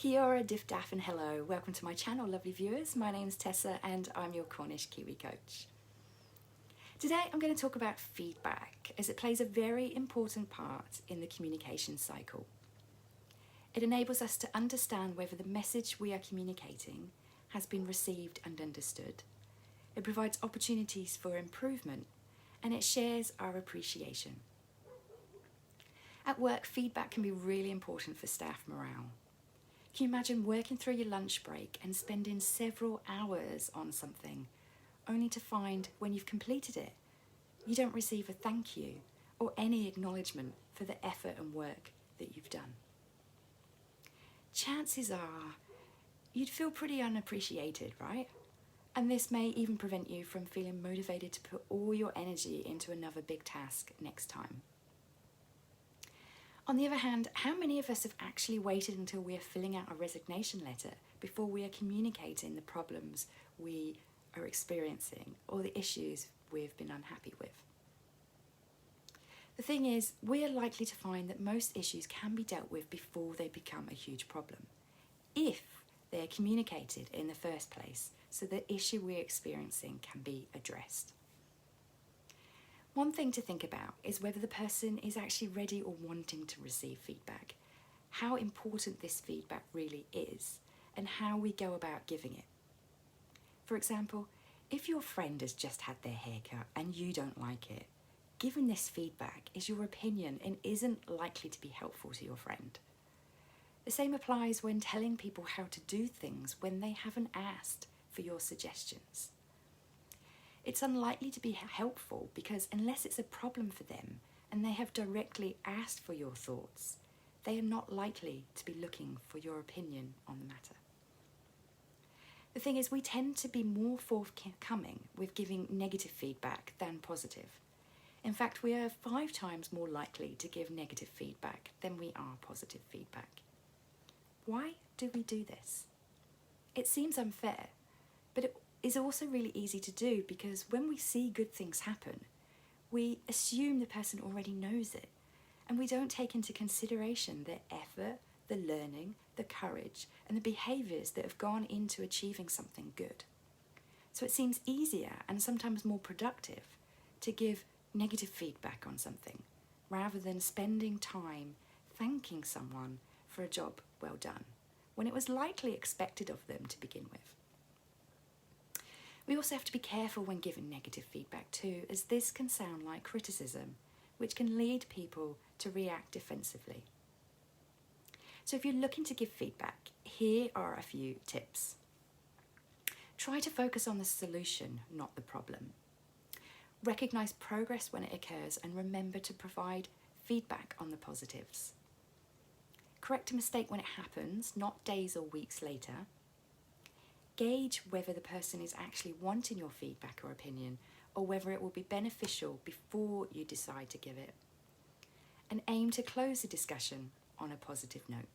Kia ora, diff daff and hello. Welcome to my channel, lovely viewers. My name's Tessa and I'm your Cornish Kiwi Coach. Today I'm going to talk about feedback as it plays a very important part in the communication cycle. It enables us to understand whether the message we are communicating has been received and understood. It provides opportunities for improvement and it shares our appreciation. At work, feedback can be really important for staff morale. Can you imagine working through your lunch break and spending several hours on something, only to find when you've completed it, you don't receive a thank you or any acknowledgement for the effort and work that you've done? Chances are you'd feel pretty unappreciated, right? And this may even prevent you from feeling motivated to put all your energy into another big task next time. On the other hand, how many of us have actually waited until we are filling out a resignation letter before we are communicating the problems we are experiencing or the issues we've been unhappy with? The thing is, we are likely to find that most issues can be dealt with before they become a huge problem, if they are communicated in the first place so the issue we're experiencing can be addressed. One thing to think about is whether the person is actually ready or wanting to receive feedback, how important this feedback really is, and how we go about giving it. For example, if your friend has just had their hair cut and you don't like it, giving this feedback is your opinion and isn't likely to be helpful to your friend. The same applies when telling people how to do things when they haven't asked for your suggestions. It's unlikely to be helpful because unless it's a problem for them and they have directly asked for your thoughts, they are not likely to be looking for your opinion on the matter. The thing is, we tend to be more forthcoming with giving negative feedback than positive. In fact, we are 5 times more likely to give negative feedback than we are positive feedback. Why do we do this? It seems unfair, but it is also really easy to do because when we see good things happen, we assume the person already knows it, and we don't take into consideration their effort, the learning, the courage, and the behaviours that have gone into achieving something good. So it seems easier and sometimes more productive to give negative feedback on something rather than spending time thanking someone for a job well done, when it was likely expected of them to begin with. We also have to be careful when giving negative feedback too, as this can sound like criticism, which can lead people to react defensively. So if you're looking to give feedback, here are a few tips. Try to focus on the solution, not the problem. Recognise progress when it occurs and remember to provide feedback on the positives. Correct a mistake when it happens, not days or weeks later. Gauge whether the person is actually wanting your feedback or opinion, or whether it will be beneficial before you decide to give it. And aim to close the discussion on a positive note.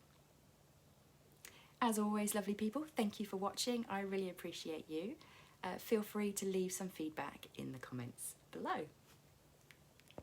As always, lovely people, thank you for watching. I really appreciate you. Feel free to leave some feedback in the comments below.